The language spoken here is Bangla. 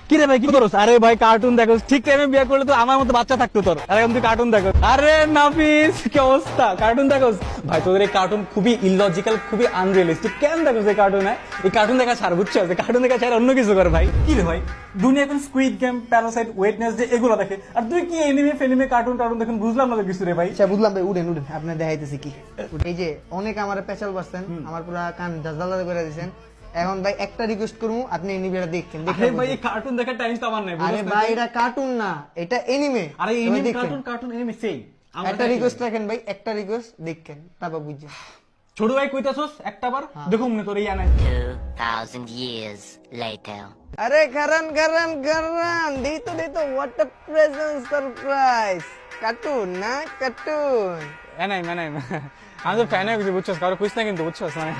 কি রে ভাই কি করছ? আরে ভাই কার্টুন দেখো, ঠিক টাইমে বিয়ে করলে তো আমার মতো বাচ্চা থাকতো তোর। আরে তুই কার্টুন দেখো। আরে নাফিস কি অবস্থা, কার্টুন দেখো ভাই? তোদের এই কার্টুন খুবই ইললজিক্যাল, খুবই আনরিয়েলিস্টিক। কেন দেখো এই কার্টুন? এই কার্টুন দেখা ছাড়, বুঝছো? কার্টুন দেখা ছাড় অন্য কিছু কর ভাই। কি রে ভাই, দুনিয়া এখন স্কুইড গেম, প্যারাসাইট, ওয়েটনেসডে এগুলো দেখে, আর তুই কি এনিমে ফেনিমে কার্টুন দেখুন? বুঝলাম না তো কিছু রে ভাই। আচ্ছা বুঝলাম ভাই, উঠেন উঠেন, আপনি দেখাইতেছি কি। এই যে অনেক আমার পেশাল পাচ্ছেন, আমার পুরা কান ঝাঁঝালা করে দিয়েছেন। এখন ভাই একটা রিকোয়েস্ট করবো, আপনি এনিমেটা দেখেন। আরে ভাই এই কার্টুন দেখার টাইম তো আমার নাই। আরে ভাই এটা কার্টুন না, এটা এনিমে। আরে anime cartoon, cartoon anime same. একটা রিকোয়েস্ট রাখেন ভাই, একটা রিকোয়েস্ট দেখেন, তারপর বুঝছেন। ছোট ভাই কইতাছস একটাবার দেখুম না তোর ইয়া নাই। 2000 years later. আরে কারণ কারণ কারণ দিতো দিতো, what a present surprise. Cartoon না কার্টুন। নাই আমি তো ফ্যান হয়ে গেছি, বুঝছস? কারো কুইজ না কিন্তু, বুঝছস? মানে